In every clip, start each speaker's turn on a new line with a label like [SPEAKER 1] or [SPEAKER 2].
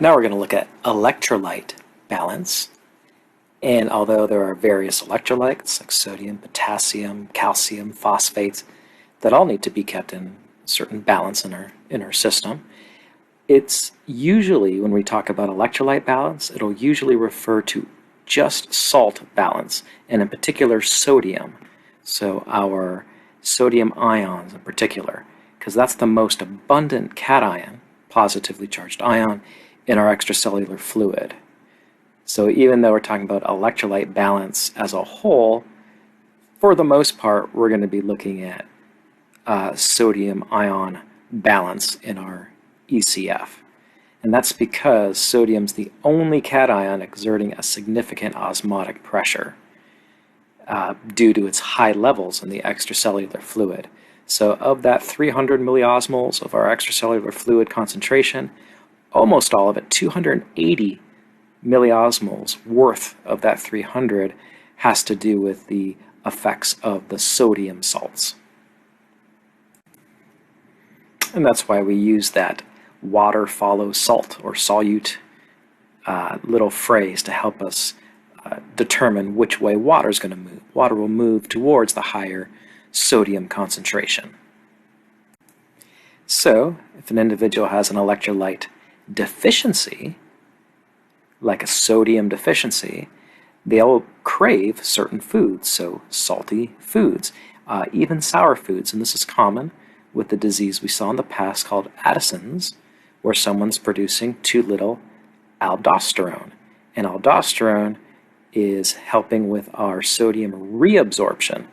[SPEAKER 1] Now we're going to look at electrolyte balance. And although there are various electrolytes like sodium, potassium, calcium, phosphates that all need to be kept in certain balance in our system, it's usually, when we talk about electrolyte balance, it'll usually refer to just salt balance, and in particular sodium. So our sodium ions in particular, because that's the most abundant cation, positively charged ion, in our extracellular fluid. So even though we're talking about electrolyte balance as a whole, for the most part, we're going to be looking at sodium ion balance in our ECF. And that's because sodium's the only cation exerting a significant osmotic pressure due to its high levels in the extracellular fluid. So of that 300 milliosmoles of our extracellular fluid concentration, almost all of it, 280 milliosmoles worth of that 300 has to do with the effects of the sodium salts. And that's why we use that water follows salt or solute little phrase to help us determine which way water is going to move. Water will move towards the higher sodium concentration. So if an individual has an electrolyte deficiency, like a sodium deficiency, they'll crave certain foods, so salty foods, even sour foods. And this is common with the disease we saw in the past called Addison's, where someone's producing too little aldosterone. And aldosterone is helping with our sodium reabsorption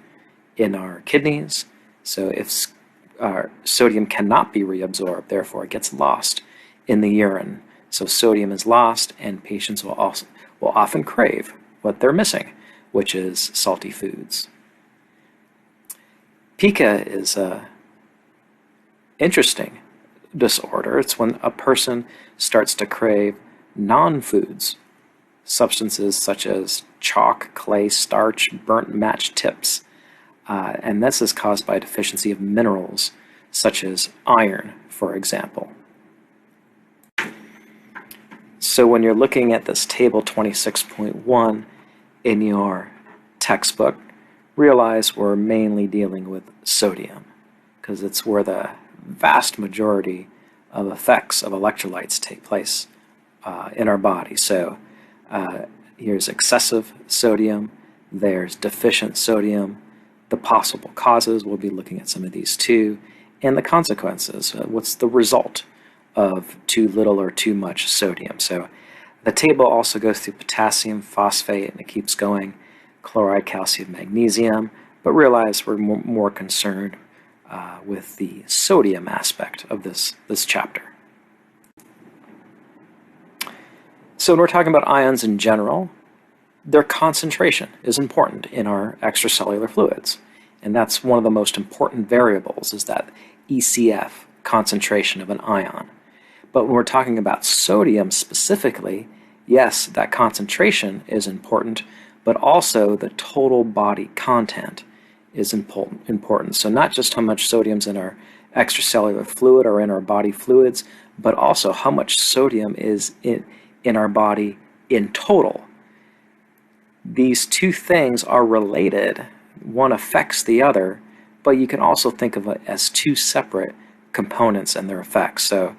[SPEAKER 1] in our kidneys. So if our sodium cannot be reabsorbed, therefore it gets lost in the urine. So sodium is lost, and patients will often crave what they're missing, which is salty foods. Pica is a interesting disorder. It's when a person starts to crave non-foods, substances such as chalk, clay, starch, burnt match tips, and this is caused by a deficiency of minerals such as iron, for example. So when you're looking at this table 26.1 in your textbook, realize we're mainly dealing with sodium, because it's where the vast majority of effects of electrolytes take place in our body. So here's excessive sodium, there's deficient sodium, the possible causes, we'll be looking at some of these too, and the consequences. What's the result of too little or too much sodium? So the table also goes through potassium, phosphate, and it keeps going, chloride, calcium, magnesium, but realize we're more concerned with the sodium aspect of this chapter. So when we're talking about ions in general, their concentration is important in our extracellular fluids. And that's one of the most important variables, is that ECF concentration of an ion. But when we're talking about sodium specifically, yes, that concentration is important, but also the total body content is important. So not just how much sodium's in our extracellular fluid or in our body fluids, but also how much sodium is in our body in total. These two things are related. One affects the other, but you can also think of it as two separate components and their effects. So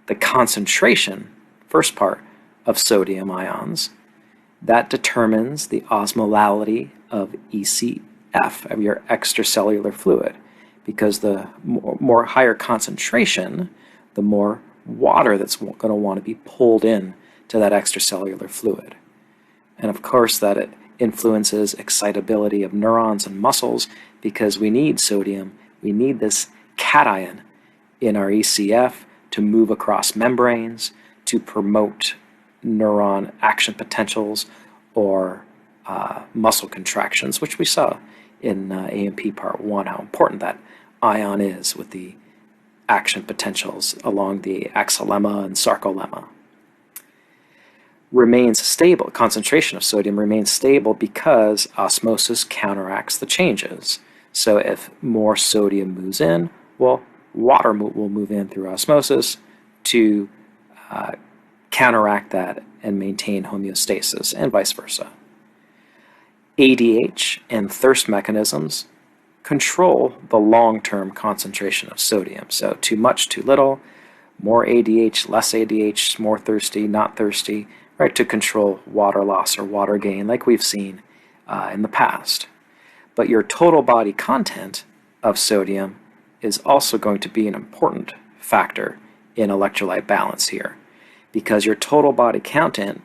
[SPEAKER 1] the concentration, first part, of sodium ions, that determines the osmolality of ECF, of your extracellular fluid, because the more higher concentration, the more water that's going to want to be pulled in to that extracellular fluid. And of course that it influences excitability of neurons and muscles, because we need sodium, we need this cation in our ECF to move across membranes, to promote neuron action potentials or muscle contractions, which we saw in A&P Part 1, how important that ion is with the action potentials along the axillemma and sarcolemma. Remains stable, concentration of sodium remains stable because osmosis counteracts the changes. So if more sodium moves in, well, water will move in through osmosis to counteract that and maintain homeostasis, and vice versa. ADH and thirst mechanisms control the long-term concentration of sodium. So too much, too little, more ADH, less ADH, more thirsty, not thirsty, right, to control water loss or water gain like we've seen in the past. But your total body content of sodium is also going to be an important factor in electrolyte balance here, because your total body content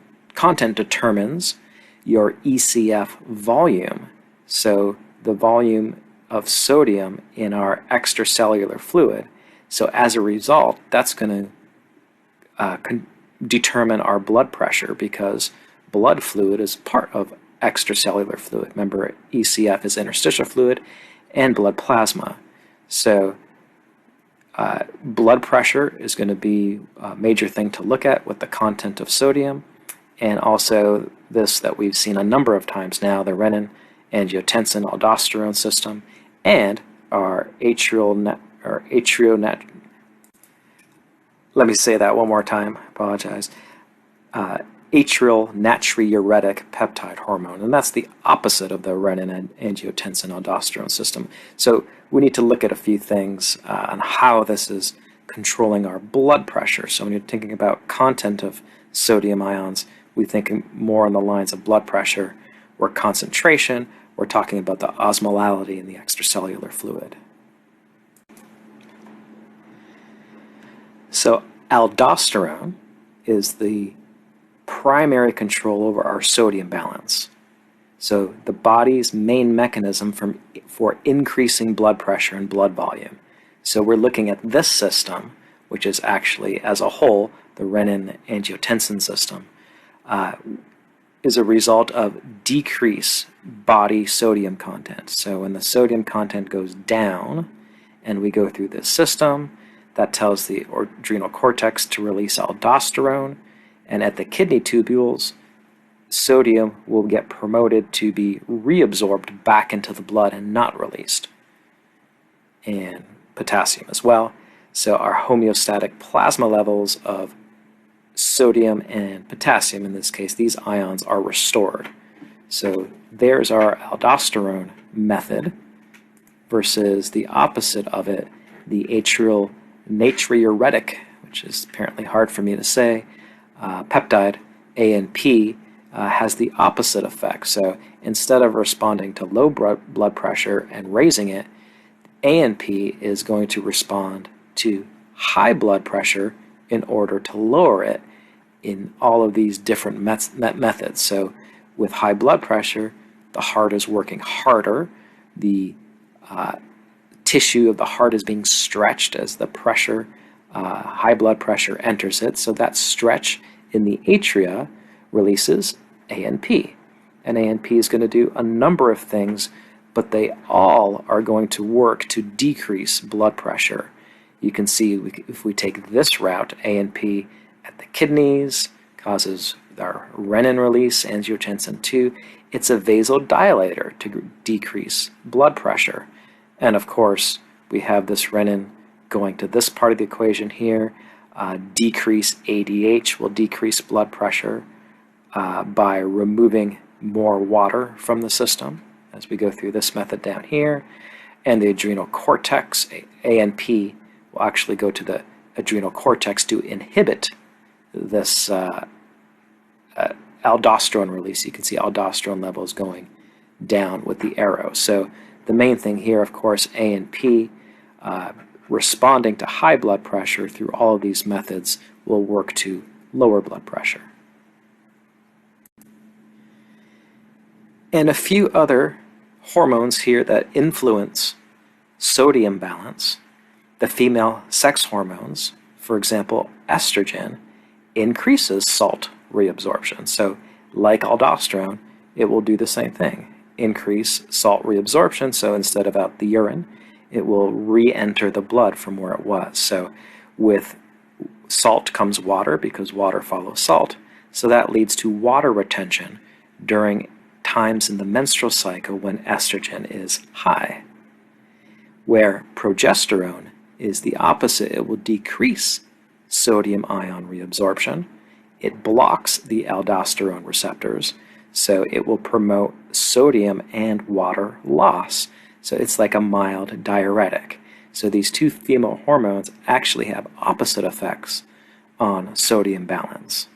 [SPEAKER 1] determines your ECF volume, so the volume of sodium in our extracellular fluid. So as a result, that's going to determine our blood pressure, because blood fluid is part of extracellular fluid. Remember, ECF is interstitial fluid and blood plasma. So blood pressure is going to be a major thing to look at with the content of sodium, and also this that we've seen a number of times now, the renin, angiotensin, aldosterone system, and our let me say that one more time, apologize. Atrial natriuretic peptide hormone, and that's the opposite of the renin and angiotensin aldosterone system. So we need to look at a few things on how this is controlling our blood pressure. So when you're thinking about content of sodium ions, we think more on the lines of blood pressure or concentration. We're talking about the osmolality in the extracellular fluid. So aldosterone is the primary control over our sodium balance. So the body's main mechanism for increasing blood pressure and blood volume. So we're looking at this system, which is actually, as a whole, the renin-angiotensin system, is a result of decreased body sodium content. So when the sodium content goes down and we go through this system, that tells the adrenal cortex to release aldosterone, and at the kidney tubules, sodium will get promoted to be reabsorbed back into the blood and not released, and potassium as well. So our homeostatic plasma levels of sodium and potassium, in this case, these ions are restored. So there's our aldosterone method versus the opposite of it, the atrial natriuretic, which is apparently hard for me to say, peptide, ANP, has the opposite effect. So instead of responding to low blood pressure and raising it, ANP is going to respond to high blood pressure in order to lower it in all of these different methods. So with high blood pressure, the heart is working harder, the tissue of the heart is being stretched as the pressure, high blood pressure enters it. So that stretch in the atria releases ANP. And ANP is going to do a number of things, but they all are going to work to decrease blood pressure. You can see if we take this route, ANP at the kidneys causes our renin release, angiotensin 2. It's a vasodilator to decrease blood pressure. And of course, we have this renin going to this part of the equation here. Decrease ADH will decrease blood pressure by removing more water from the system as we go through this method down here. And the adrenal cortex, ANP, will actually go to the adrenal cortex to inhibit this aldosterone release. You can see aldosterone levels going down with the arrow. So the main thing here, of course, ANP, responding to high blood pressure through all of these methods will work to lower blood pressure. And a few other hormones here that influence sodium balance. The female sex hormones, for example, estrogen, increases salt reabsorption. So like aldosterone, it will do the same thing. Increase salt reabsorption, so instead of out the urine, it will re-enter the blood from where it was. So with salt comes water, because water follows salt. So that leads to water retention during times in the menstrual cycle when estrogen is high. Where progesterone is the opposite, it will decrease sodium ion reabsorption. it blocks the aldosterone receptors, so it will promote sodium and water loss. So it's like a mild diuretic. So these two female hormones actually have opposite effects on sodium balance.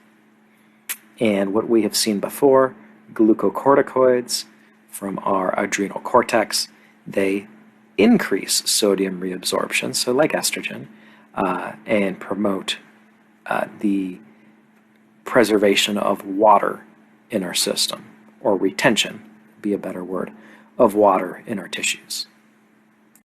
[SPEAKER 1] And what we have seen before, glucocorticoids from our adrenal cortex, they increase sodium reabsorption, so like estrogen, and promote the preservation of water in our system, or retention, would be a better word, of water in our tissues.